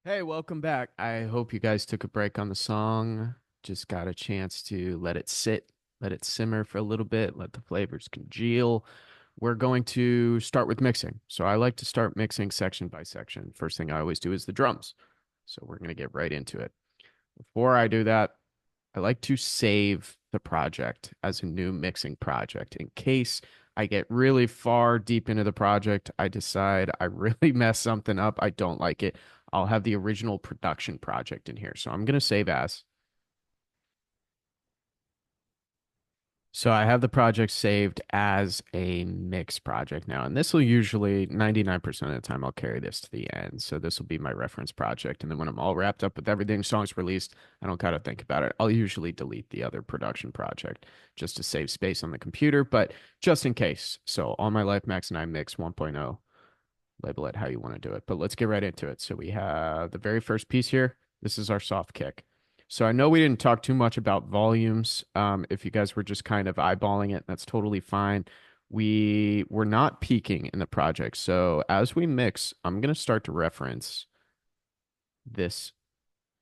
Hey, welcome back. I hope you guys took a break on the song. Just got a chance to let it sit, let it simmer for a little bit, let the flavors congeal. We're going to start with mixing. So I like to start mixing section by section. First thing I always do is the drums. So we're going to get right into it. Before I do that, I like to save the project as a new mixing project in case I get really far deep into the project. I decide I really mess something up. I don't like it. I'll have the original production project in here. So I'm going to save as. So I have the project saved as a mix project now, and this will usually 99% of the time I'll carry this to the end. So this will be my reference project. And then when I'm all wrapped up with everything, songs released, I don't kind of think about it. I'll usually delete the other production project just to save space on the computer, but just in case. So All My Life Max and I Mix 1.0, label it how you want to do it. But let's get right into it. So we have the very first piece here. This is our soft kick. So I know we didn't talk too much about volumes. If you guys were just kind of eyeballing it, that's totally fine. We were not peaking in the project. So as we mix, I'm going to start to reference this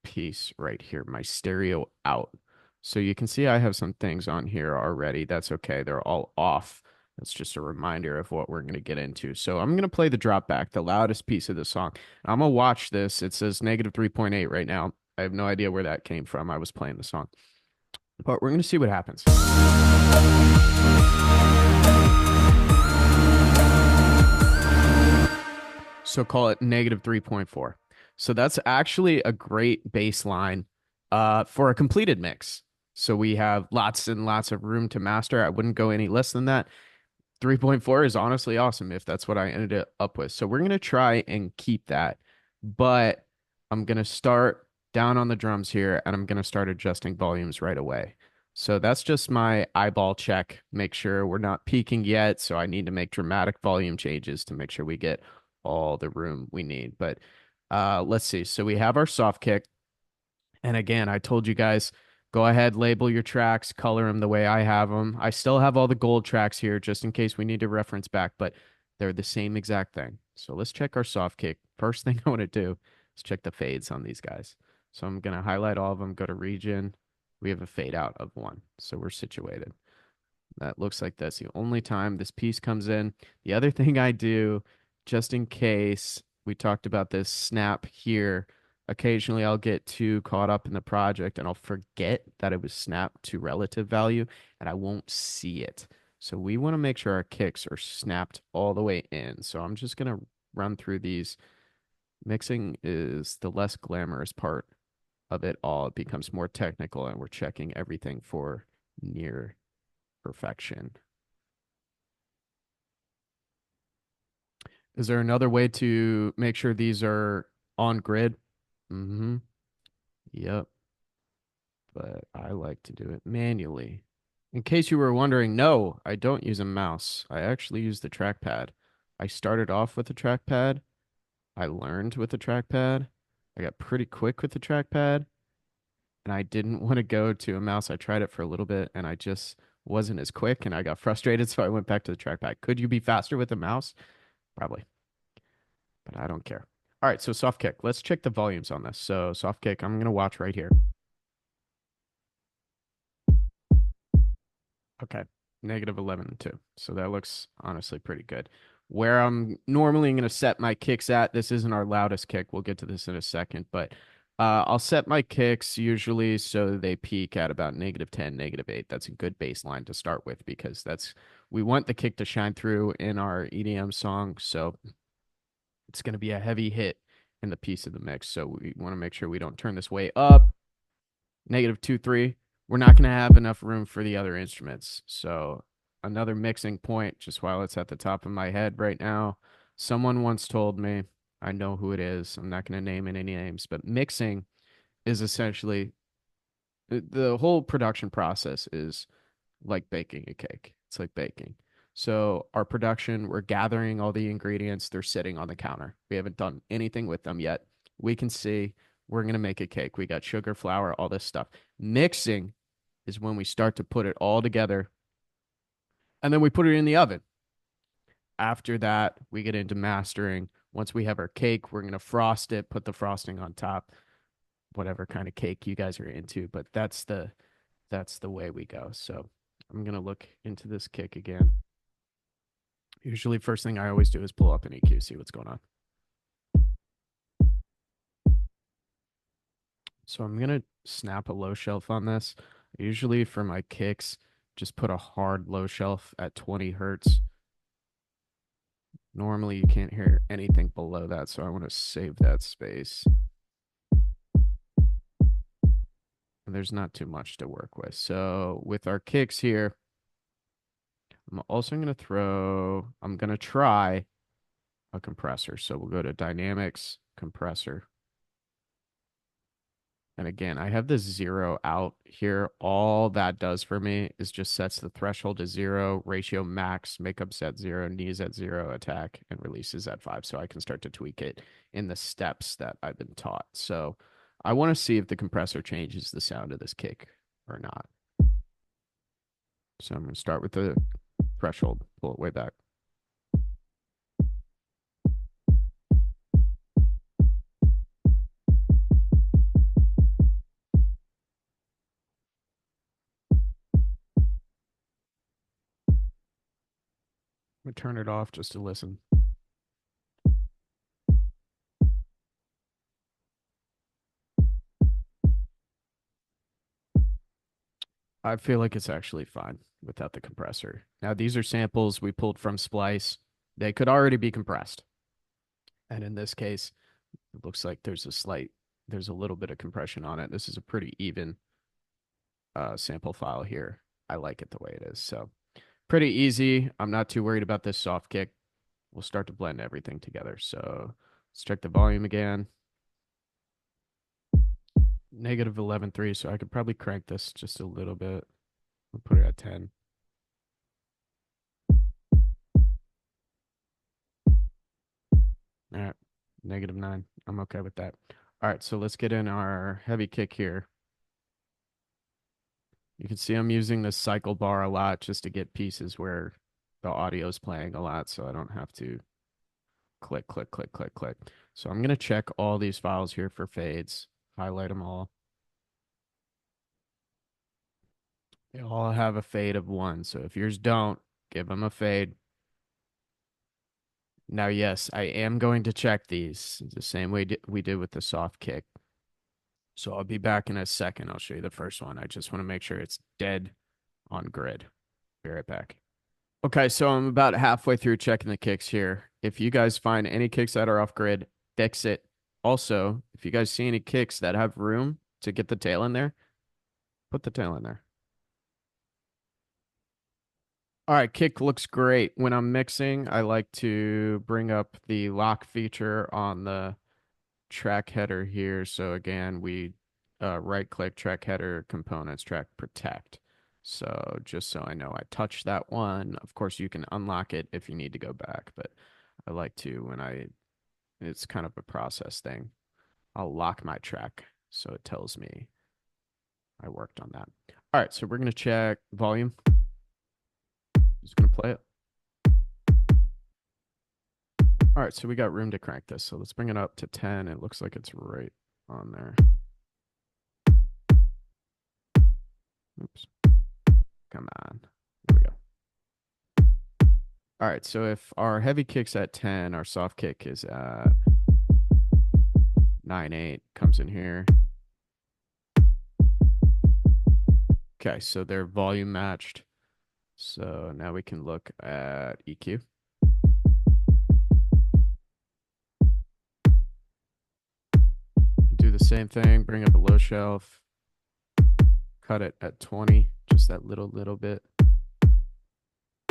piece right here, my stereo out. So you can see I have some things on here already. That's okay. They're all off. That's just a reminder of what we're going to get into. So I'm going to play the drop back, the loudest piece of the song. I'm going to watch this. It says negative 3.8 right now. I have no idea where that came from. I was playing the song, but we're going to see what happens. So call it negative 3.4. So that's actually a great baseline for a completed mix. So we have lots and lots of room to master. I wouldn't go any less than that. 3.4 is honestly awesome if that's what I ended up with. So we're going to try and keep that. But I'm going to start down on the drums here and I'm going to start adjusting volumes right away. So that's just my eyeball check. Make sure we're not peaking yet. So I need to make dramatic volume changes to make sure we get all the room we need. But let's see. So we have our soft kick. And again, I told you guys, go ahead, label your tracks, color them the way I have them. I still have all the gold tracks here just in case we need to reference back, but they're the same exact thing. So let's check our soft kick. First thing I want to do is check the fades on these guys. So I'm going to highlight all of them, go to region. We have a fade out of one. So we're situated. That looks like that's the only time this piece comes in. The other thing I do, just in case we talked about this snap here, occasionally I'll get too caught up in the project and I'll forget that it was snapped to relative value and I won't see it. So we want to make sure our kicks are snapped all the way in. So I'm just going to run through these. Mixing is the less glamorous part of it all. It becomes more technical and we're checking everything for near perfection. Is there another way to make sure these are on grid? Mm-hmm. Yep. But I like to do it manually. In case you were wondering, no, I don't use a mouse. I actually use the trackpad. I started off with the trackpad. I learned with the trackpad. I got pretty quick with the trackpad, and I didn't want to go to a mouse. I tried it for a little bit, and I just wasn't as quick, and I got frustrated, so I went back to the trackpad. Could you be faster with a mouse? Probably. But I don't care. All right, so soft kick. Let's check the volumes on this. So soft kick, I'm gonna watch right here. Okay, negative 11 and 2. So that looks honestly pretty good. Where I'm normally gonna set my kicks at, this isn't our loudest kick. We'll get to this in a second, but I'll set my kicks usually so they peak at about negative 10, negative 8. That's a good baseline to start with because we want the kick to shine through in our EDM song. So it's going to be a heavy hit in the piece of the mix. So we want to make sure we don't turn this way up. Negative 2, 3. We're not going to have enough room for the other instruments. So another mixing point, just while it's at the top of my head right now. Someone once told me, I know who it is. I'm not going to name any names, but mixing is essentially the whole production process is like baking a cake. It's like baking. So our production, we're gathering all the ingredients. They're sitting on the counter. We haven't done anything with them yet. We can see we're going to make a cake. We got sugar, flour, all this stuff. Mixing is when we start to put it all together and then we put it in the oven. After that, we get into mastering. Once we have our cake, we're gonna frost it, put the frosting on top, whatever kind of cake you guys are into, but that's the way we go. So I'm gonna look into this kick again. Usually first thing I always do is pull up an EQ, see what's going on. So I'm gonna snap a low shelf on this. Usually for my kicks, just put a hard low shelf at 20 hertz. Normally you can't hear anything below that, so I want to save that space. And there's not too much to work with. So with our kicks here, I'm also I'm gonna try a compressor. So we'll go to Dynamics, Compressor. And again, I have this zero out here. All that does for me is just sets the threshold to zero, ratio max, makeup's at zero, knees at zero, attack, and releases at five. So I can start to tweak it in the steps that I've been taught. So I want to see if the compressor changes the sound of this kick or not. So I'm going to start with the threshold, pull it way back. I'm going to turn it off just to listen. I feel like it's actually fine without the compressor. Now, these are samples we pulled from Splice. They could already be compressed. And in this case, it looks like there's a little bit of compression on it. This is a pretty even sample file here. I like it the way it is. So pretty easy. I'm not too worried about this soft kick. We'll start to blend everything together. So let's check the volume again. Negative 11.3, so I could probably crank this just a little bit. I'll put it at 10. All right, negative 9. I'm okay with that. All right, so let's get in our heavy kick here. You can see I'm using the cycle bar a lot just to get pieces where the audio is playing a lot, so I don't have to click, click, click, click, click. So I'm going to check all these files here for fades, highlight them all. They all have a fade of 1, so if yours don't, give them a fade. Now, yes, I am going to check these the same way we did with the soft kick. So I'll be back in a second. I'll show you the first one. I just want to make sure it's dead on grid. Be right back. Okay, so I'm about halfway through checking the kicks here. If you guys find any kicks that are off grid, fix it. Also, if you guys see any kicks that have room to get the tail in there, put the tail in there. All right, kick looks great. When I'm mixing, I like to bring up the lock feature on the track header here. So again, we right click track header components, track protect. So just so I know I touched that one. Of course, you can unlock it if you need to go back, but I like to it's kind of a process thing. I'll lock my track so it tells me I worked on that. All right, so we're going to check volume. Just going to play it. All right, so we got room to crank this. So let's bring it up to 10. It looks like it's right on there. Oops. Come on. There we go. All right, so if our heavy kick's at 10, our soft kick is at 9.8, comes in here. Okay, so they're volume matched. So now we can look at EQ. Do the same thing, bring up a low shelf, cut it at 20, just that little bit.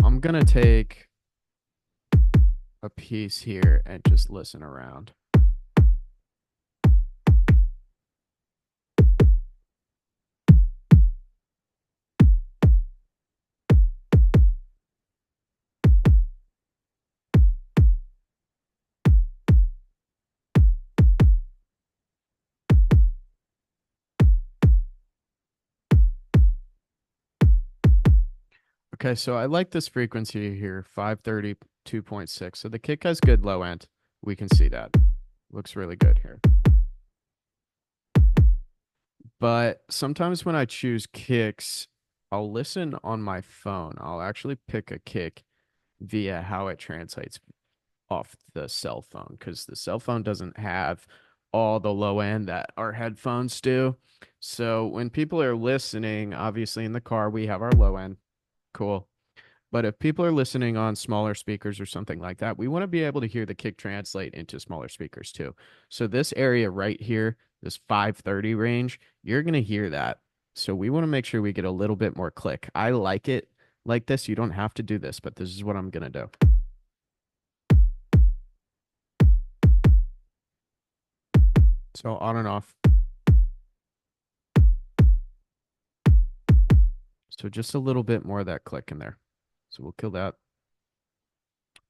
I'm gonna take a piece here and just listen around. Okay, so I like this frequency here, 532.6. So the kick has good low end. We can see that. Looks really good here. But sometimes when I choose kicks, I'll listen on my phone. I'll actually pick a kick via how it translates off the cell phone because the cell phone doesn't have all the low end that our headphones do. So when people are listening, obviously in the car, we have our low end. Cool. But if people are listening on smaller speakers or something like that, we want to be able to hear the kick translate into smaller speakers too. So this area right here, this 530 range, you're going to hear that. So we want to make sure we get a little bit more click. I like it like this. You don't have to do this, but this is what I'm going to do. So on and off. So just a little bit more of that click in there. So we'll kill that.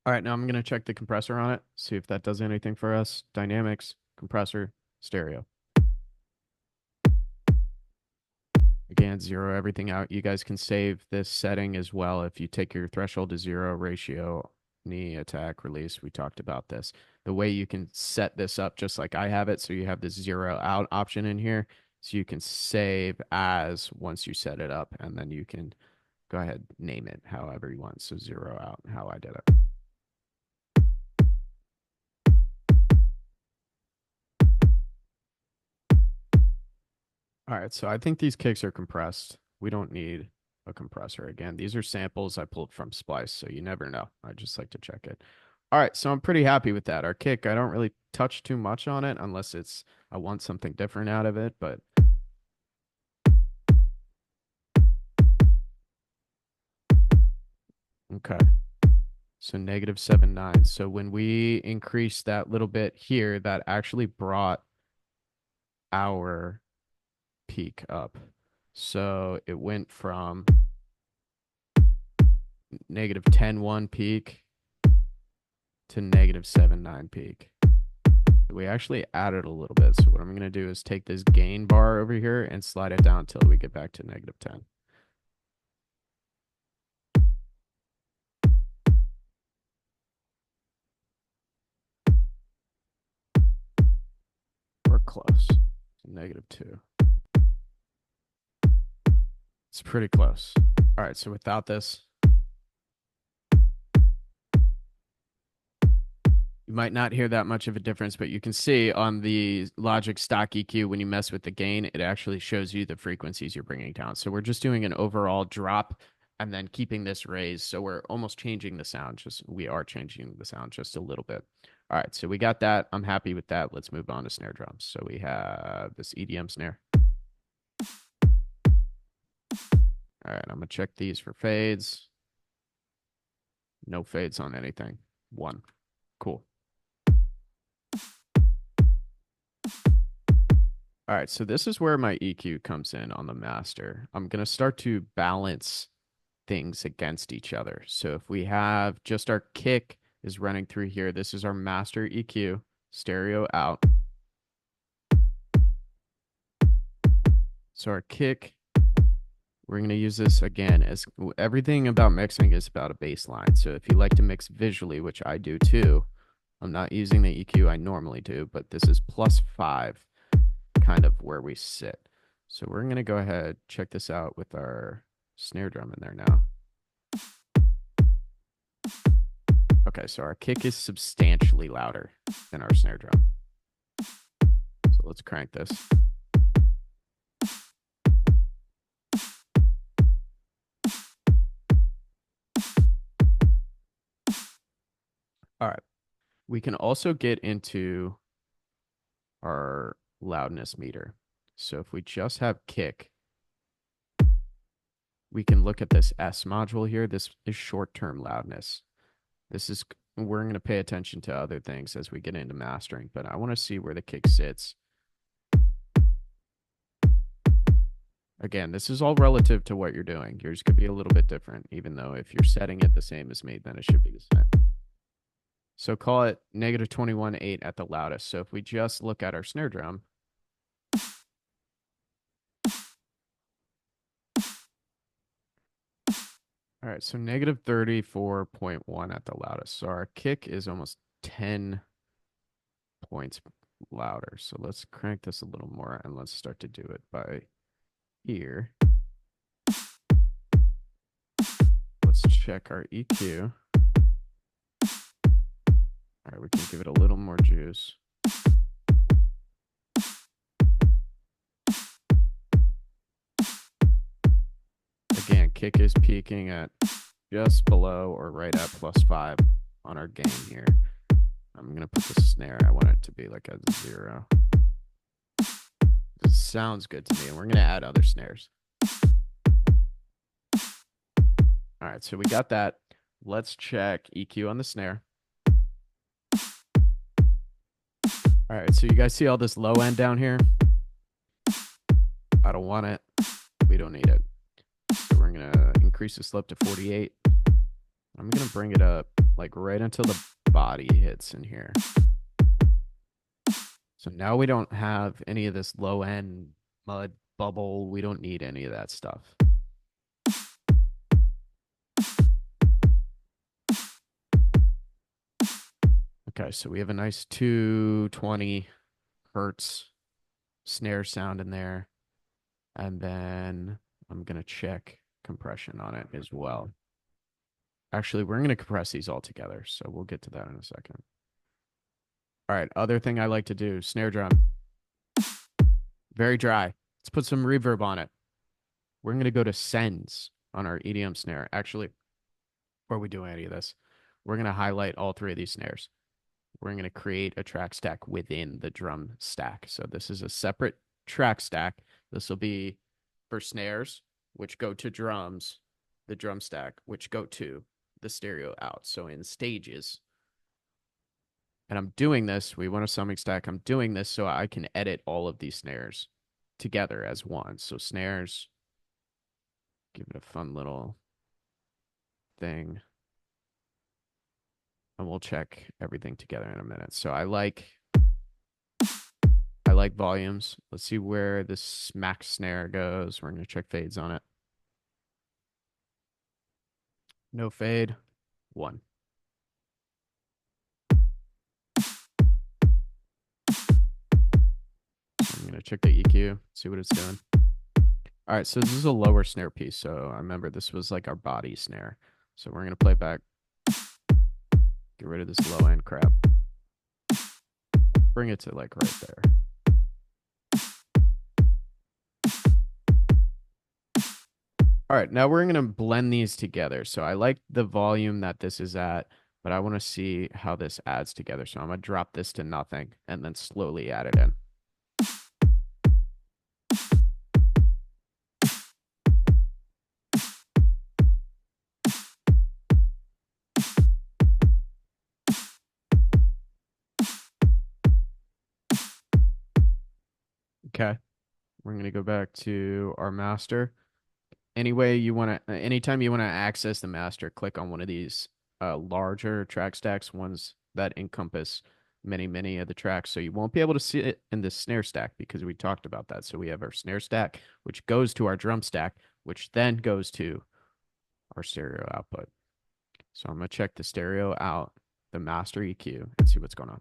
All right, now I'm going to check the compressor on it, see if that does anything for us. Dynamics, compressor, stereo. Again, zero everything out. You guys can save this setting as well if you take your threshold to zero, ratio, knee, attack, release. We talked about this. The way you can set this up just like I have it, so you have this zero out option in here. So you can save as once you set it up, and then you can go ahead, name it however you want. So zero out, how I did it. All right, so I think these kicks are compressed. We don't need a compressor again. These are samples I pulled from Splice, so you never know. I just like to check it. All right, so I'm pretty happy with that. Our kick, I don't really touch too much on it unless it's I want something different out of it, but okay. So -7.9. So when we increased that little bit here, that actually brought our peak up. So it went from -10.1 peak to -7.9 peak. We actually added a little bit. So what I'm going to do is take this gain bar over here and slide it down until we get back to -10. We're close. -2. It's pretty close. All right, so without this, you might not hear that much of a difference, but you can see on the Logic stock EQ, when you mess with the gain, it actually shows you the frequencies you're bringing down. So we're just doing an overall drop and then keeping this raised. So we're almost changing the sound. We are changing the sound just a little bit. All right, so we got that. I'm happy with that. Let's move on to snare drums. So we have this EDM snare. All right, I'm gonna check these for fades. No fades on anything. One. Cool. All right, so this is where my EQ comes in on the master. I'm going to start to balance things against each other. So if we have just our kick is running through here, this is our master EQ, stereo out. So our kick, we're going to use this again as everything about mixing is about a bass line. So if you like to mix visually, which I do too, I'm not using the EQ I normally do, but this is +5. Kind of where we sit. So we're going to go ahead, check this out with our snare drum in there now. Okay, so our kick is substantially louder than our snare drum. So let's crank this. All right. We can also get into our loudness meter. So if we just have kick, we can look at this S module here. This is short-term loudness. We're going to pay attention to other things as we get into mastering, but I want to see where the kick sits. Again, this is all relative to what you're doing. Yours could be a little bit different, even though if you're setting it the same as me, then it should be the same. So call it -21.8 at the loudest. So if we just look at our snare drum, all right, so -34.1 at the loudest. So our kick is almost 10 points louder. So let's crank this a little more and let's start to do it by ear. Let's check our EQ. All right, we can give it a little more juice. Again, kick is peaking at just below or right at +5 on our gain here. I'm going to put the snare. I want it to be like a 0. This sounds good to me, and we're going to add other snares. All right, so we got that. Let's check EQ on the snare. All right, so you guys see all this low end down here? I don't want it. We don't need it. So we're going to increase the slope to 48. I'm going to bring it up like right until the body hits in here. So now we don't have any of this low end mud bubble. We don't need any of that stuff. Okay, so we have a nice 220 hertz snare sound in there. And then I'm going to check compression on it as well. Actually, we're going to compress these all together, so we'll get to that in a second. All right, other thing I like to do, snare drum. Very dry. Let's put some reverb on it. We're going to go to sends on our EDM snare. Actually, before we do any of this, we're going to highlight all 3 of these snares. We're going to create a track stack within the drum stack. So this is a separate track stack. This will be for snares, which go to drums, the drum stack, which go to the stereo out. So in stages. And I'm doing this, we want a summing stack. I'm doing this so I can edit all of these snares together as one. So snares, give it a fun little thing. And we'll check everything together in a minute. So I like volumes. Let's see where this smack snare goes. We're going to check fades on it. No fade. 1. I'm going to check the EQ, see what it's doing. All right, so this is a lower snare piece. So I remember this was like our body snare. So we're going to play back. Get rid of this low end crap. Bring it to like right there. All right, now we're going to blend these together. So I like the volume that this is at, but I want to see how this adds together. So I'm going to drop this to nothing and then slowly add it in. Okay, we're going to go back to our master. Anytime you want to access the master, click on one of these larger track stacks, ones that encompass many of the tracks. So you won't be able to see it in the snare stack because we talked about that. So we have our snare stack, which goes to our drum stack, which then goes to our stereo output. So I'm going to check the stereo out, the master EQ, and see what's going on.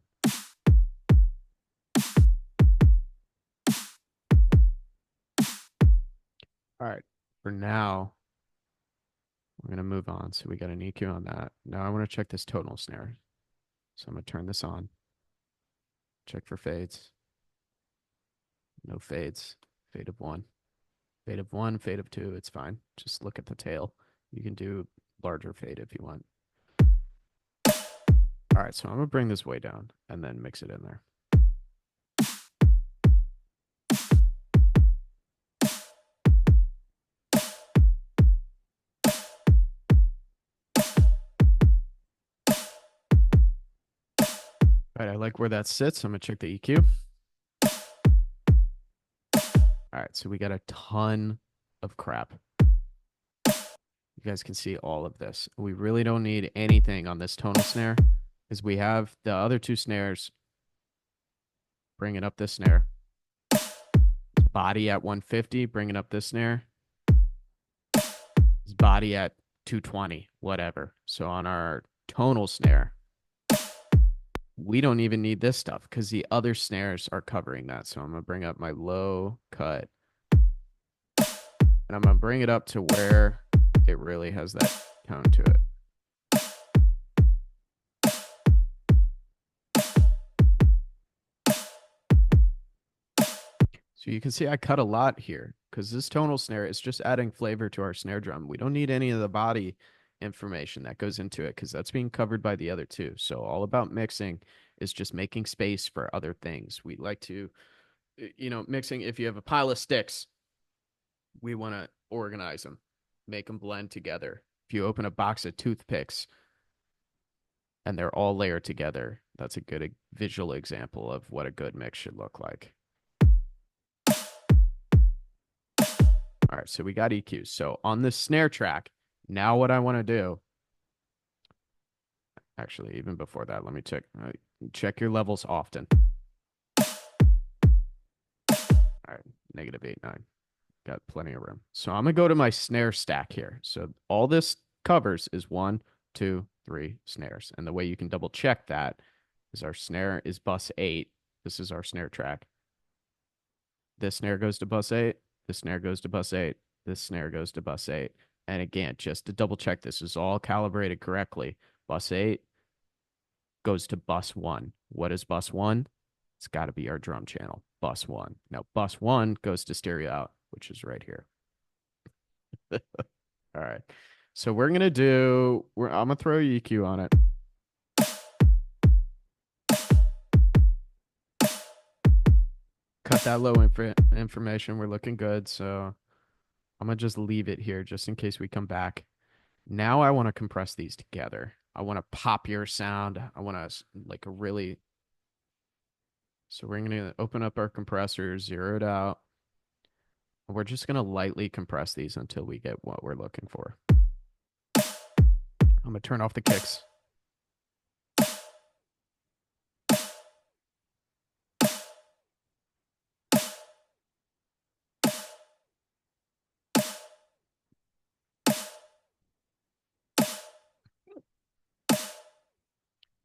All right, for now, we're going to move on. So we got an EQ on that. Now I want to check this tonal snare. So I'm going to turn this on. Check for fades. No fades. Fade of 1. Fade of 1, fade of 2. It's fine. Just look at the tail. You can do larger fade if you want. All right, so I'm going to bring this way down and then mix it in there. All right, I like where that sits. I'm going to check the EQ. All right, so we got a ton of crap. You guys can see all of this. We really don't need anything on this tonal snare because we have the other 2 snares bringing up this snare. Body at 150, bringing up this snare. Body at 220, whatever. So on our tonal snare, We don't even need this stuff because the other snares are covering that. So I'm going to bring up my low cut and I'm going to bring it up to where it really has that tone to it. So you can see I cut a lot here because this tonal snare is just adding flavor to our snare drum. We don't need any of the body information that goes into it because that's being covered by the other two. So all about mixing is just making space for other things. We like to, mixing, if you have a pile of sticks, we want to organize them, make them blend together. If you open a box of toothpicks and they're all layered together, that's a good visual example of what a good mix should look like. All right, so we got EQs. So on this snare track, now what I want to do, actually, even before that, let me check your levels often. All right, -8.9. Got plenty of room. So I'm gonna go to my snare stack here. So all this covers is 1, 2, 3 snares. And the way you can double check that is our snare is bus 8. This is our snare track. This snare goes to bus 8. This snare goes to bus 8. This snare goes to bus 8. And again, just to double check this is all calibrated correctly. Bus 8 goes to bus 1. What is bus 1? It's got to be our drum channel, bus 1. Now, bus 1 goes to stereo out, which is right here. All right. So we're going to I'm going to throw EQ on it. Cut that low information. We're looking good. So I'm going to just leave it here just in case we come back. Now I want to compress these together. I want to pop your sound. I want to like a really. So we're going to open up our compressor, zero it out. We're just going to lightly compress these until we get what we're looking for. I'm going to turn off the kicks.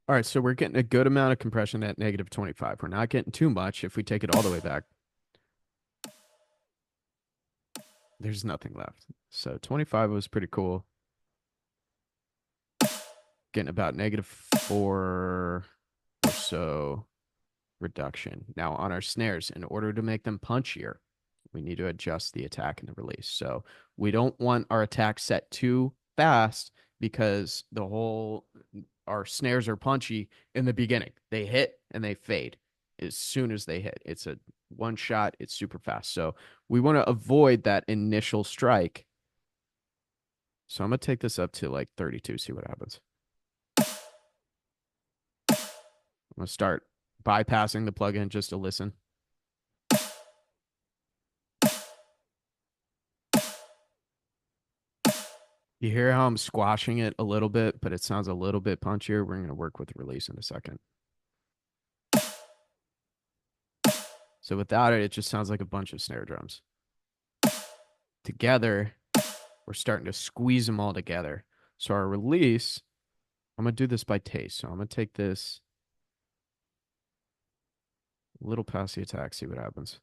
All right, so we're getting a good amount of compression at -25. We're not getting too much if we take it all the way back. There's nothing left. So 25 was pretty cool. Getting about -4 or so reduction. Now on our snares, in order to make them punchier, we need to adjust the attack and the release. So we don't want our attack set too fast because our snares are punchy in the beginning. They hit and they fade as soon as they hit. It's a one shot, it's super fast. So we want to avoid that initial strike. So I'm going to take this up to like 32, see what happens. I'm going to start bypassing the plugin just to listen. You hear how I'm squashing it a little bit, but it sounds a little bit punchier. We're going to work with release in a second. So without it, it just sounds like a bunch of snare drums. Together, we're starting to squeeze them all together. So our release, I'm going to do this by taste. So I'm going to take this a little past the attack, see what happens.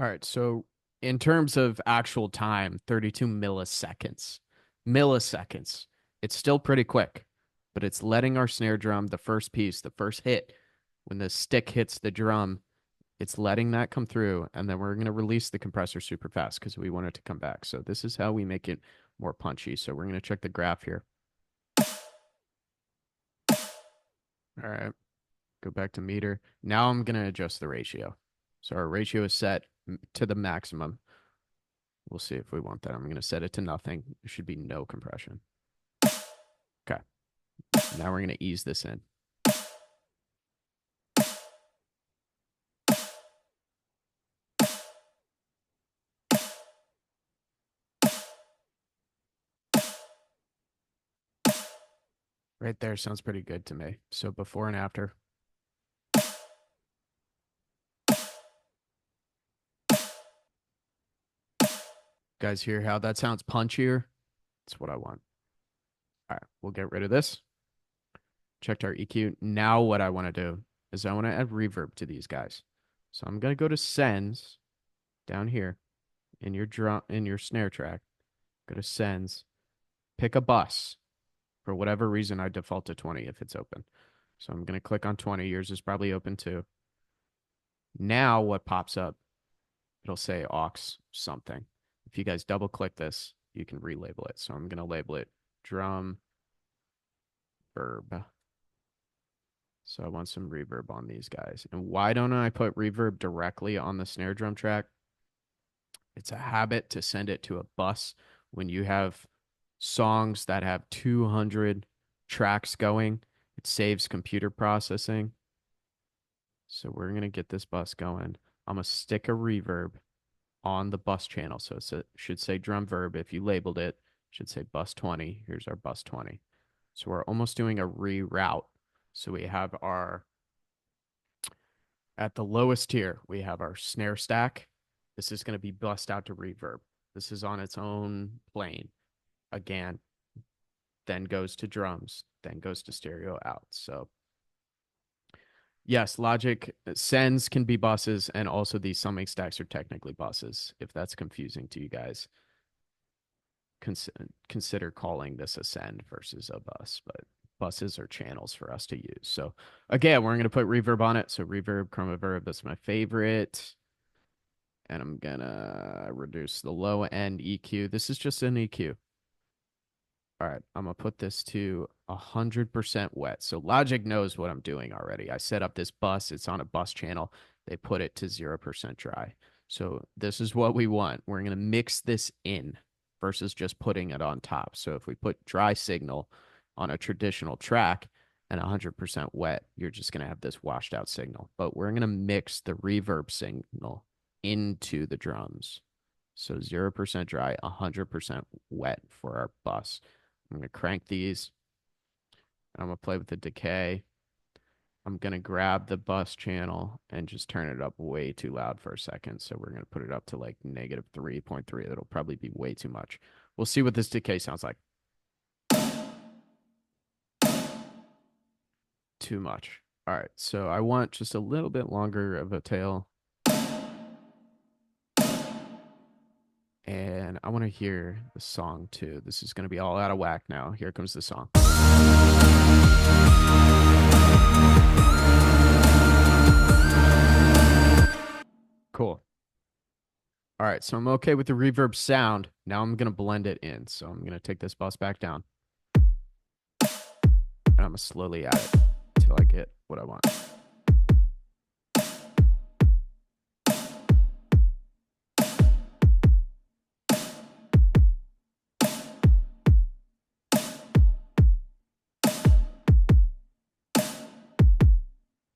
All right, so in terms of actual time, 32 milliseconds. Milliseconds. It's still pretty quick, but it's letting our snare drum, the first piece, the first hit, when the stick hits the drum, it's letting that come through, and then we're going to release the compressor super fast because we want it to come back. So this is how we make it more punchy. So we're going to check the graph here. All right, go back to meter. Now I'm going to adjust the ratio. So our ratio is set to the maximum. We'll see if we want that. I'm going to set it to nothing. There should be no compression. Okay. Now we're going to ease this in. Right there sounds pretty good to me. So before and after. Guys hear how that sounds punchier? That's what I want. All right, we'll get rid of this. Checked our EQ. Now what I want to do is I want to add reverb to these guys. So I'm going to go to sends down here in your drum in your snare track. Go to sends, pick a bus. For whatever reason, I default to 20 if it's open. So I'm going to click on 20. Yours is probably open too. Now what pops up? It'll say aux something. If you guys double click this, you can relabel it. So I'm going to label it drum verb. So I want some reverb on these guys. And why don't I put reverb directly on the snare drum track? It's a habit to send it to a bus when you have songs that have 200 tracks going. It saves computer processing. So we're going to get this bus going. I'm going to stick a reverb on the bus channel. So it should say drum verb. If you labeled it, it should say bus 20. Here's our bus 20. So we're almost doing a reroute. So we have our, at the lowest tier, we have our snare stack. This is going to be bussed out to reverb. This is on its own plane. Again, then goes to drums, then goes to stereo out. So yes, Logic sends can be buses, and also these summing stacks are technically buses. If that's confusing to you guys, consider calling this a send versus a bus, but buses are channels for us to use. So again, we're going to put reverb on it. So reverb, chroma verb, that's my favorite. And I'm going to reduce the low end EQ. This is just an EQ. All right, I'm gonna put this to 100% wet. So Logic knows what I'm doing already. I set up this bus, it's on a bus channel. They put it to 0% dry. So this is what we want. We're gonna mix this in versus just putting it on top. So if we put dry signal on a traditional track and 100% wet, you're just gonna have this washed out signal. But we're gonna mix the reverb signal into the drums. So 0% dry, 100% wet for our bus. I'm going to crank these. I'm going to play with the decay. I'm going to grab the bus channel and just turn it up way too loud for a second. So we're going to put it up to like negative 3.3. That'll probably be way too much. We'll see what this decay sounds like. Too much. All right. So I want just a little bit longer of a tail. And I want to hear the song too. This is going to be all out of whack now. Here comes the song. Cool. All right, so I'm okay with the reverb sound. Now I'm going to blend it in. So I'm going to take this bus back down. And I'm going to slowly add it until I get what I want.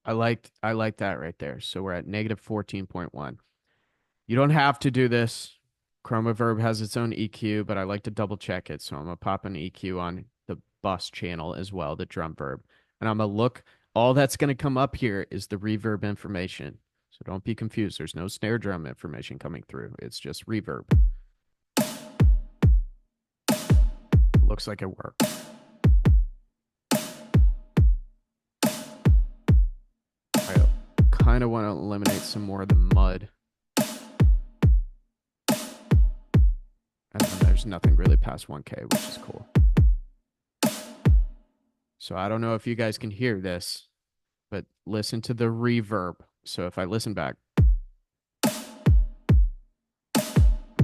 I like that right there. So we're at negative 14.1. You don't have to do this. Chroma Verb has its own EQ, but I like to double check it. So I'm gonna pop an EQ on the bus channel as well, the drum verb. And I'm gonna look, all that's gonna come up here is the reverb information. So don't be confused. There's no snare drum information coming through. It's just reverb. Looks like it worked. I kind of want to eliminate some more of the mud. And then there's nothing really past 1K, which is cool. So I don't know if you guys can hear this, but listen to the reverb. So if I listen back,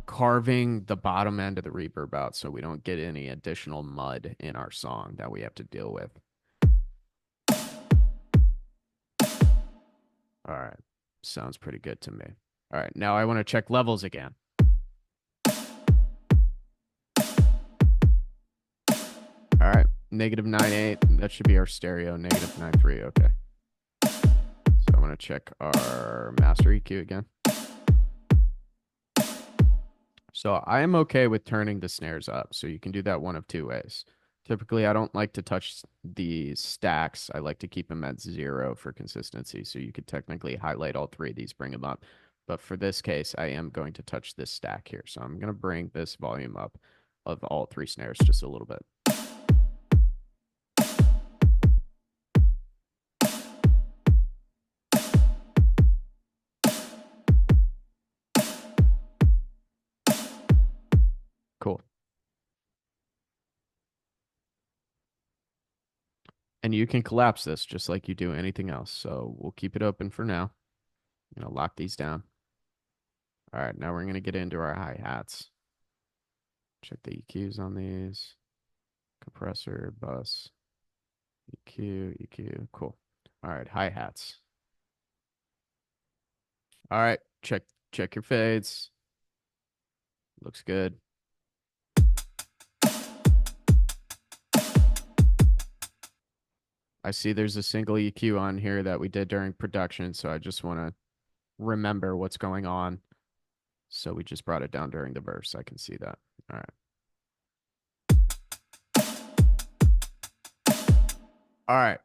carving the bottom end of the reverb out so we don't get any additional mud in our song that we have to deal with. All right. Sounds pretty good to me. All right. Now I want to check levels again. All right. Negative 9.8. That should be our stereo. Negative 9.3. Okay. So I'm going to check our master EQ again. So I am okay with turning the snares up. So you can do that one of two ways. Typically, I don't like to touch the stacks. I like to keep them at 0 for consistency. So you could technically highlight all three of these, bring them up. But for this case, I am going to touch this stack here. So I'm going to bring this volume up of all three snares just a little bit. Cool. And you can collapse this just like you do anything else. So we'll keep it open for now. I'm going to lock these down. All right, now we're going to get into our hi-hats. Check the EQs on these. Compressor, bus, EQ, EQ. Cool. All right, hi-hats. All right, check your fades. Looks good. I see there's a single EQ on here that we did during production, so I just want to remember what's going on. So we just brought it down during the verse. I can see that. All right. All right.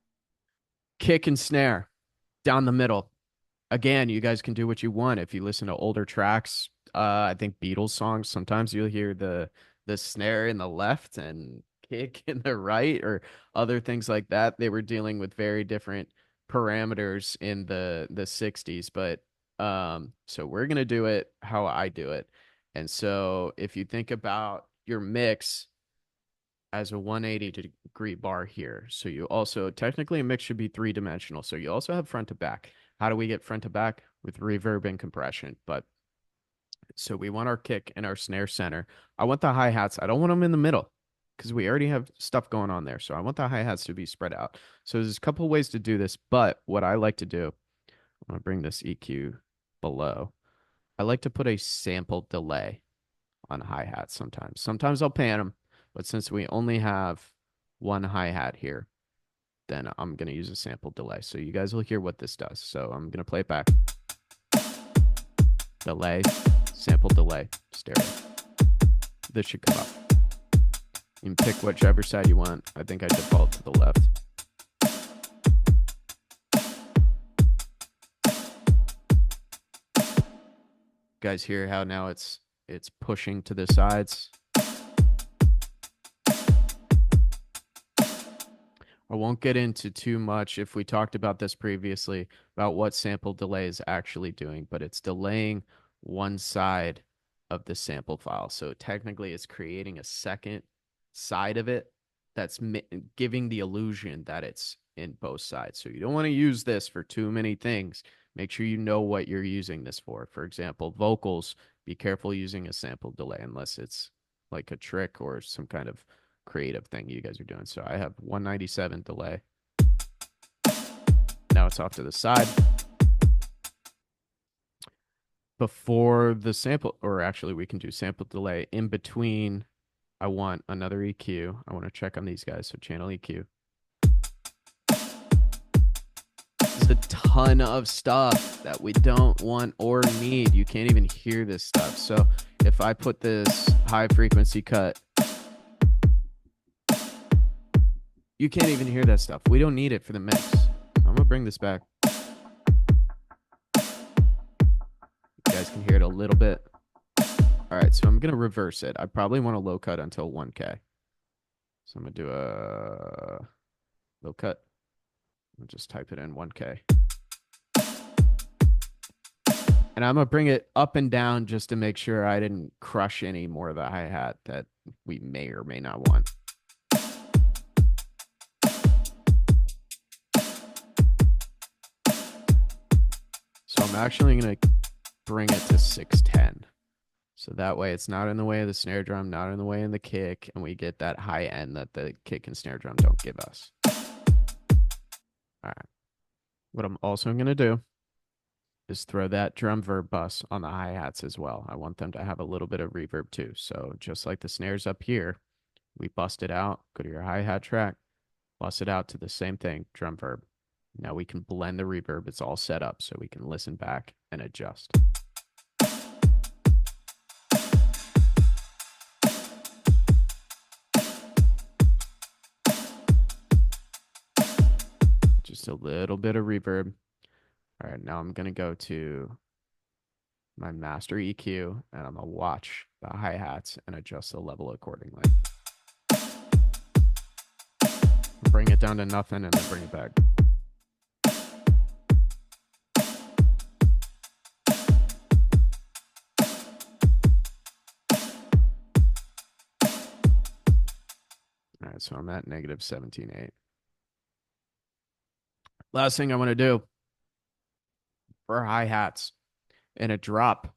Kick and snare down the middle. Again, you guys can do what you want. If you listen to older tracks, I think Beatles songs, sometimes you'll hear the snare in the left and kick in the right, or other things like that. They were dealing with very different parameters in the 60s, but so we're gonna do it how I do it. And so if you think about your mix as a 180-degree bar here, so you also technically a mix should be three-dimensional. So you also have front to back. How do we get front to back? With reverb and compression. But so we want our kick and our snare center. I want the hi-hats. I don't want them in the middle because we already have stuff going on there. So I want the hi-hats to be spread out. So there's a couple ways to do this, but what I like to do, I'm going to bring this EQ below. I like to put a sample delay on hi-hats sometimes. Sometimes I'll pan them, but since we only have one hi-hat here, then I'm going to use a sample delay. So you guys will hear what this does. So I'm going to play it back. Delay, sample delay, stereo. This should come up. You can pick whichever side you want. I think I default to the left. Guys hear how now it's pushing to the sides. I won't get into too much if we talked about this previously about what sample delay is actually doing, but it's delaying one side of the sample file. So technically it's creating a second side of it that's giving the illusion that it's in both sides. So you don't want to use this for too many things. Make sure you know what you're using this for. For example, vocals, be careful using a sample delay unless it's like a trick or some kind of creative thing you guys are doing. So I have 197 delay. Now it's off to the side. Before the sample, or actually we can do sample delay in between. I want another EQ. I want to check on these guys. So channel EQ. There's a ton of stuff that we don't want or need. You can't even hear this stuff. So if I put this high frequency cut, you can't even hear that stuff. We don't need it for the mix. I'm going to bring this back. You guys can hear it a little bit. All right, so I'm going to reverse it. I probably want a low cut until 1K. So I'm going to do a low cut. I'll just type it in 1K. And I'm going to bring it up and down just to make sure I didn't crush any more of the hi-hat that we may or may not want. So I'm actually going to bring it to 610. So that way it's not in the way of the snare drum, not in the way of the kick, and we get that high end that the kick and snare drum don't give us. All right. What I'm also going to do is throw that drum verb bus on the hi-hats as well. I want them to have a little bit of reverb too. So just like the snares up here, we bust it out, go to your hi-hat track, bust it out to the same thing, drum verb. Now we can blend the reverb. It's all set up so we can listen back and adjust. Just a little bit of reverb. All right, now I'm gonna go to my master EQ and I'm gonna watch the hi-hats and adjust the level accordingly. Bring it down to nothing and then bring it back. All right, so I'm at negative 17.8. Last thing I want to do for hi-hats and a drop,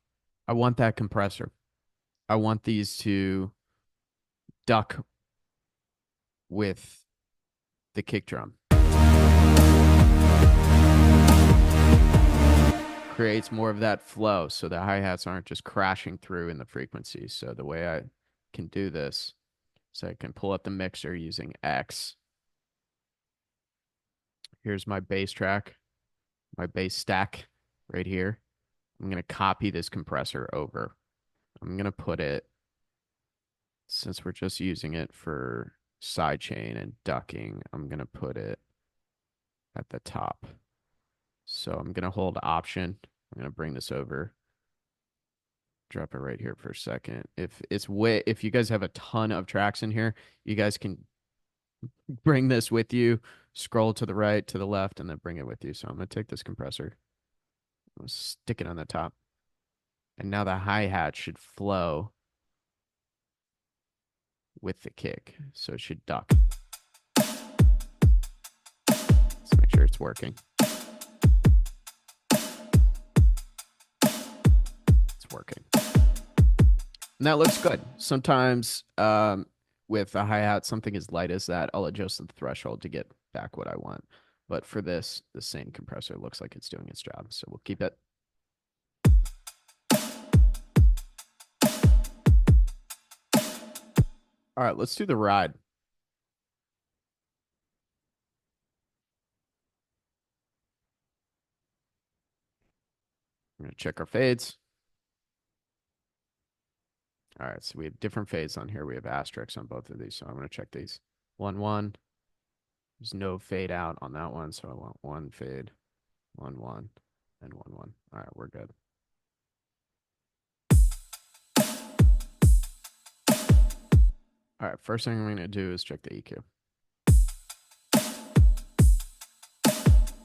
I want that compressor. I want these to duck with the kick drum. Creates more of that flow so the hi-hats aren't just crashing through in the frequency. So the way I can do this is I can pull up the mixer using X. Here's my bass track, my bass stack right here. I'm going to copy this compressor over. I'm going to put it, since we're just using it for sidechain and ducking, I'm going to put it at the top. So I'm going to hold Option. I'm going to bring this over. Drop it right here for a second. If you guys have a ton of tracks in here, you guys can bring this with you, scroll to the right, to the left, and then bring it with you. So I'm going to take this compressor, I'm going to stick it on the top. And now the hi-hat should flow with the kick. So it should duck. Let's make sure it's working. It's working. And that looks good. Sometimes with a hi-hat, something as light as that, I'll adjust the threshold to get back what I want. But for this, the same compressor looks like it's doing its job. So we'll keep it. All right, let's do the ride. I'm going to check our fades. All right, so we have different fades on here. We have asterisks on both of these, so I'm going to check these. 1, 1. There's no fade out on that one, so I want 1 fade, 1, 1, and 1, 1. All right, we're good. All right, first thing I'm going to do is check the EQ.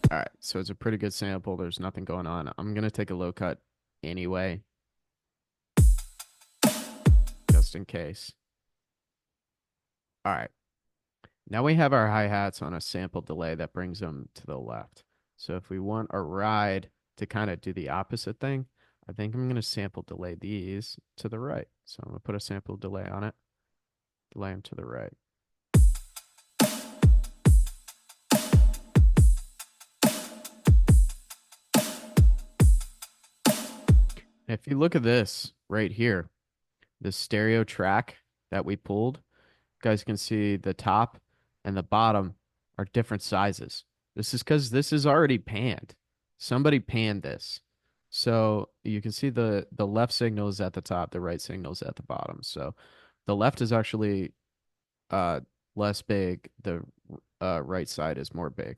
All right, so it's a pretty good sample. There's nothing going on. I'm going to take a low cut anyway, just in case. All right. Now we have our hi-hats on a sample delay that brings them to the left. So if we want a ride to kind of do the opposite thing, I think I'm going to sample delay these to the right. So I'm going to put a sample delay on it, delay them to the right. If you look at this right here, the stereo track that we pulled, you guys can see the top and the bottom are different sizes. This is because this is already panned. Somebody panned this. So you can see the left signal is at the top, the right signal is at the bottom. So the left is actually less big. The right side is more big.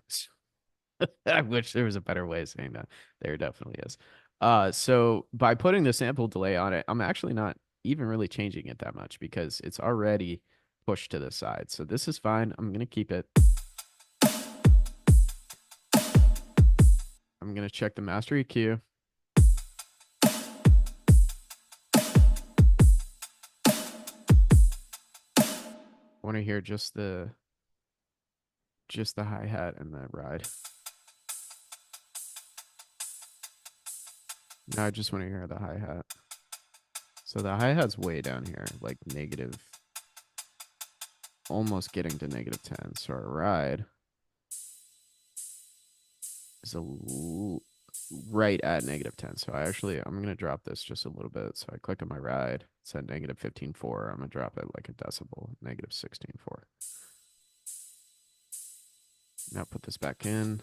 I wish there was a better way of saying that. There definitely is. So by putting the sample delay on it, I'm actually not even really changing it that much because it's already pushed to the side. So this is fine. I'm going to keep it. I'm going to check the master EQ. I want to hear just the hi-hat and the ride. Now I just want to hear the hi-hat. So the hi-hat's way down here, like negative, almost getting to negative 10. So our ride is right at negative 10. So I'm going to drop this just a little bit. So I click on my ride. It's at negative 15.4. I'm going to drop it like a decibel, negative 16.4. Now put this back in.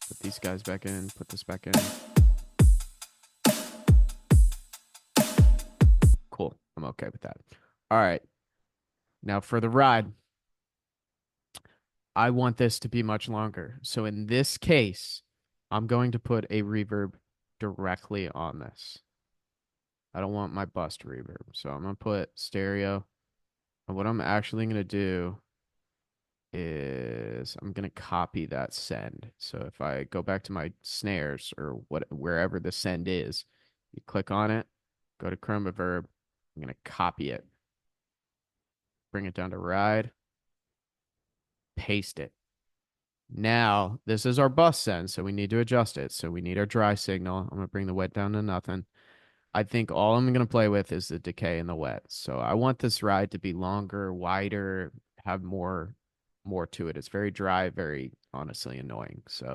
Put these guys back in. Put this back in. Cool. I'm okay with that. All right. Now for the ride. I want this to be much longer. So in this case, I'm going to put a reverb directly on this. I don't want my bust reverb. So I'm going to put stereo. And what I'm actually going to do is I'm going to copy that send. So if I go back to my snares or wherever the send is, you click on it, go to Chroma Verb. I'm going to copy it, bring it down to ride, paste it. Now, this is our bus send, so we need to adjust it. So we need our dry signal. I'm going to bring the wet down to nothing. I think all I'm going to play with is the decay and the wet. So I want this ride to be longer, wider, have more to it. It's very dry, very honestly annoying. So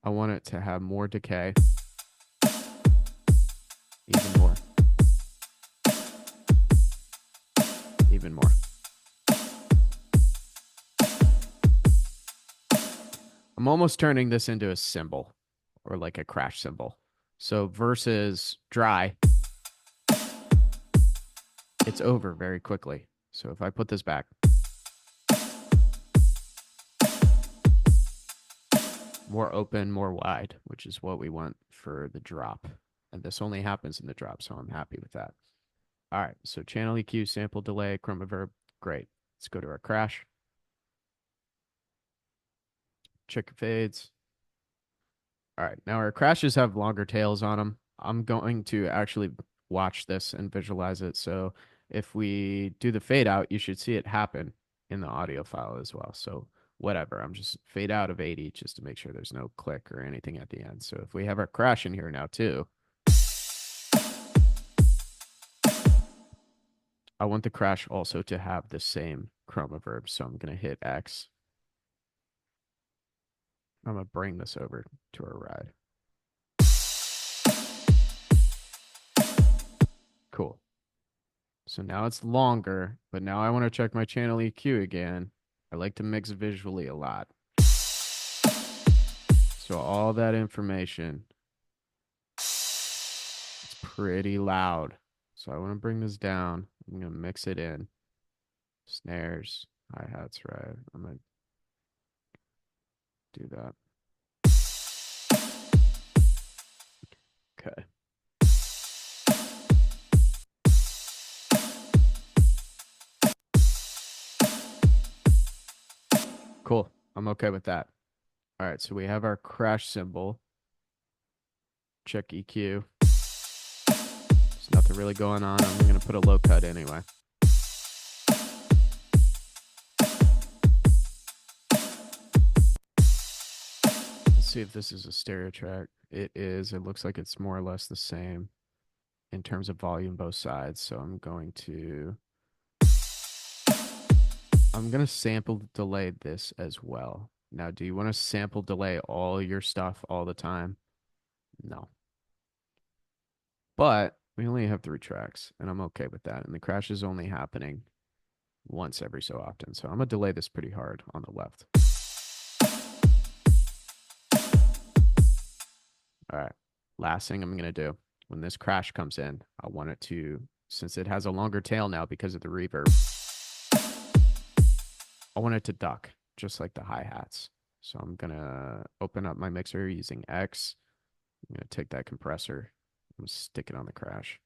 I want it to have more decay, even more, even more. I'm almost turning this into a cymbal or like a crash cymbal. So versus dry, it's over very quickly. So if I put this back, more open, more wide, which is what we want for the drop. And this only happens in the drop, so I'm happy with that. All right, so channel EQ, sample delay, chroma verb, great. Let's go to our crash. Check your fades. All right, now our crashes have longer tails on them. I'm going to actually watch this and visualize it. So if we do the fade out, you should see it happen in the audio file as well. So whatever, I'm just fade out of 80 just to make sure there's no click or anything at the end. So if we have our crash in here now too, I want the crash also to have the same chroma verb. So I'm going to hit X. I'm going to bring this over to our ride. Cool. So now it's longer, but now I want to check my channel EQ again. I like to mix visually a lot. So all that information, it's pretty loud. So I want to bring this down. I'm going to mix it in. Snares, hi-hats, right? I'm going to do that. Okay. Cool. I'm okay with that. All right, so we have our crash cymbal. Check EQ. There's nothing really going on. I'm going to put a low cut anyway. Let's see if this is a stereo track. It is. It looks like it's more or less the same in terms of volume both sides. So I'm going to sample delay this as well. Now, do you want to sample delay all your stuff all the time? No. But we only have 3 tracks, and I'm okay with that. And the crash is only happening once every so often. So I'm going to delay this pretty hard on the left. All right. Last thing I'm going to do, when this crash comes in, I want it to, since it has a longer tail now because of the reverb, I want it to duck, just like the hi-hats. So I'm going to open up my mixer using X. I'm going to take that compressor. I'm going to stick it on the crash.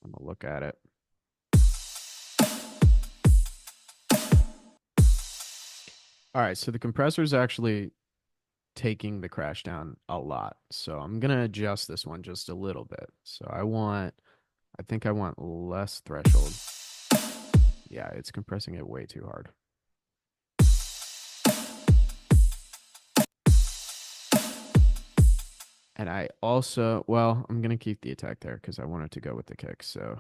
I'm going to look at it. All right, so the compressor is actually taking the crash down a lot. So I'm going to adjust this one just a little bit. So I think I want less threshold. Yeah, it's compressing it way too hard. And I also, well, I'm going to keep the attack there because I want it to go with the kick. So,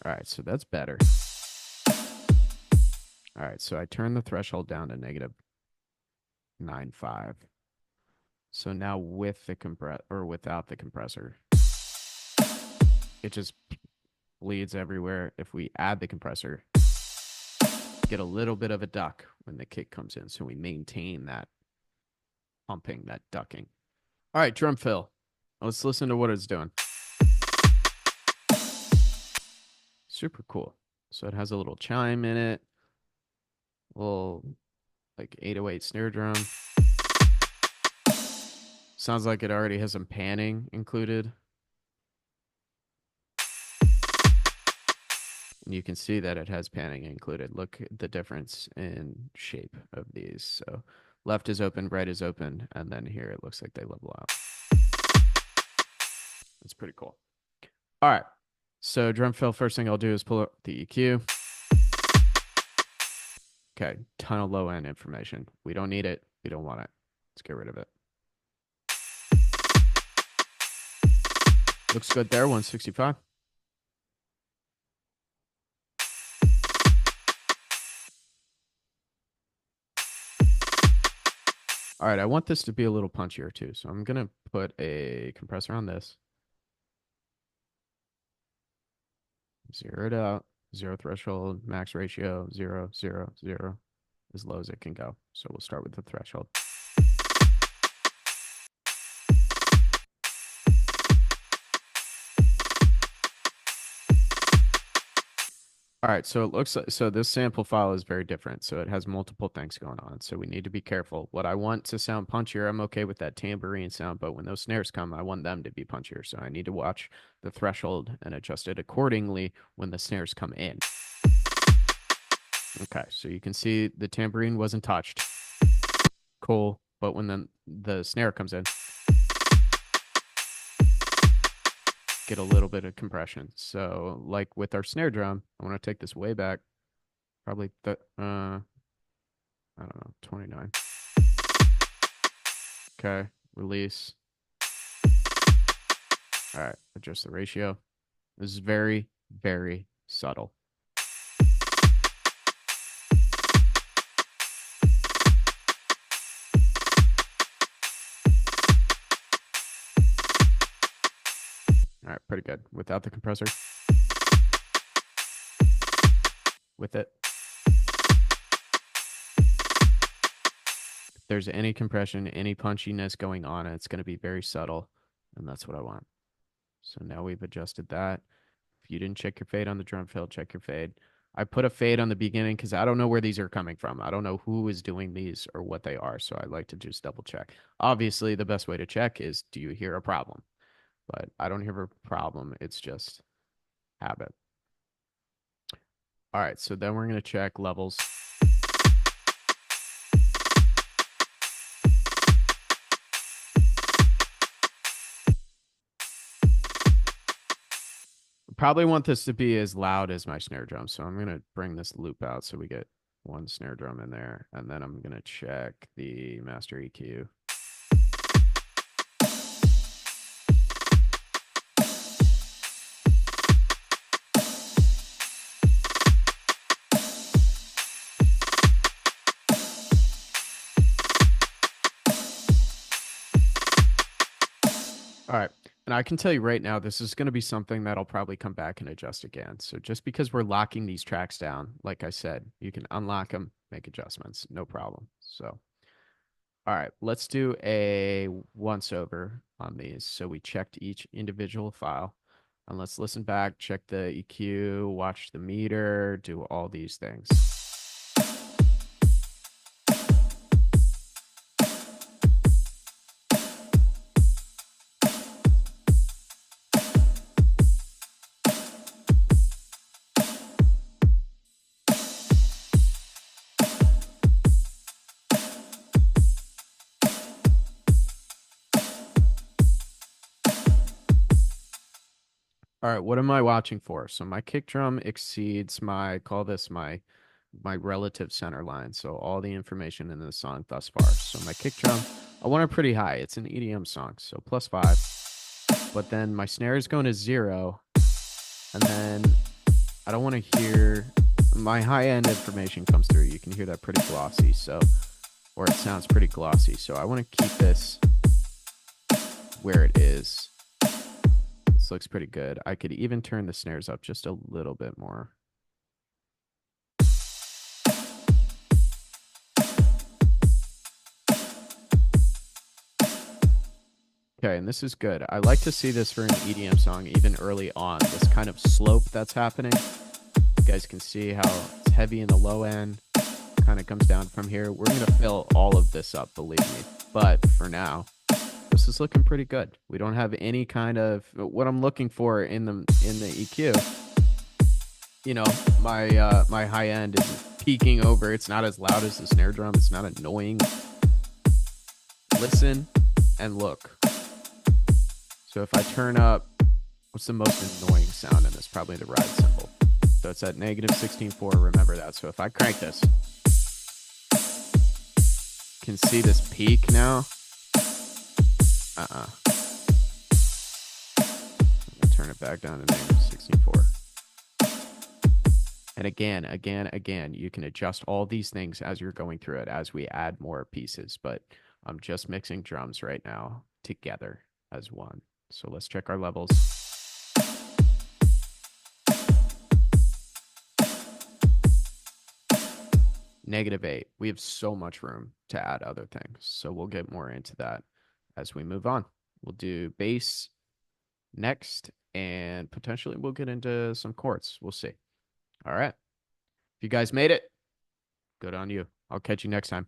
all right, so that's better. All right, so I turn the threshold down to negative 9.5. So now with the without the compressor, it just bleeds everywhere. If we add the compressor, get a little bit of a duck when the kick comes in. So we maintain that pumping, that ducking. All right, drum fill. Let's listen to what it's doing. Super cool. So it has a little chime in it, little like 808 snare drum. Sounds like it already has some panning included. And you can see that it has panning included. Look at the difference in shape of these. So left is open, right is open, and then here it looks like they level out. It's pretty cool. All right. So drum fill, first thing I'll do is pull up the EQ. Okay, ton of low end information. We don't need it. We don't want it. Let's get rid of it. Looks good there, 165. All right, I want this to be a little punchier too. So I'm going to put a compressor on this. Zero it out, zero threshold, max ratio, 0, 0, 0, as low as it can go. So we'll start with the threshold. All right, so it looks like, so this sample file is very different. So it has multiple things going on. So we need to be careful. What I want to sound punchier, I'm okay with that tambourine sound, but when those snares come, I want them to be punchier. So I need to watch the threshold and adjust it accordingly when the snares come in. Okay, so you can see the tambourine wasn't touched. Cool, but when the snare comes in, get a little bit of compression. So like with our snare drum, I want to take this way back, probably I don't know, 29. Okay, release. All right, adjust the ratio. This is very, very subtle. All right, pretty good. Without the compressor. With it. If there's any compression, any punchiness going on, it's going to be very subtle, and that's what I want. So now we've adjusted that. If you didn't check your fade on the drum fill, check your fade. I put a fade on the beginning because I don't know where these are coming from. I don't know who is doing these or what they are, so I like to just double check. Obviously, the best way to check is, do you hear a problem? But I don't hear a problem. It's just habit. All right, so then we're going to check levels. Probably want this to be as loud as my snare drum, so I'm going to bring this loop out so we get one snare drum in there, and then I'm going to check the master EQ. All right. And I can tell you right now, this is going to be something that I'll probably come back and adjust again. So just because we're locking these tracks down, like I said, you can unlock them, make adjustments, no problem. So, all right, let's do a once over on these. So we checked each individual file. And let's listen back, check the EQ, watch the meter, do all these things. All right, what am I watching for? So my kick drum exceeds call this my relative center line. So all the information in the song thus far. So my kick drum, I want it pretty high. It's an EDM song, so +5. But then my snare is going to 0. And then I don't want to hear my high end information comes through. You can hear that pretty glossy. So, or it sounds pretty glossy. So I want to keep this where it is. This looks pretty good. I could even turn the snares up just a little bit more. Okay, and this is good. I like to see this for an EDM song even early on. This kind of slope that's happening. You guys can see how it's heavy in the low end, kind of comes down from here. We're going to fill all of this up, believe me. But for now, this is looking pretty good. We don't have any kind of what I'm looking for in the EQ. You know, my high end is peaking over. It's not as loud as the snare drum. It's not annoying. Listen and look. So if I turn up, what's the most annoying sound in this? Probably the ride cymbal. So it's at negative 16.4. Remember that. So if I crank this, you can see this peak now. I'm gonna turn it back down to negative 16.4. And again, you can adjust all these things as you're going through it as we add more pieces. But I'm just mixing drums right now together as one. So let's check our levels. -8. We have so much room to add other things. So we'll get more into that as we move on. We'll do bass next, and potentially we'll get into some chords. We'll see. All right. If you guys made it, good on you. I'll catch you next time.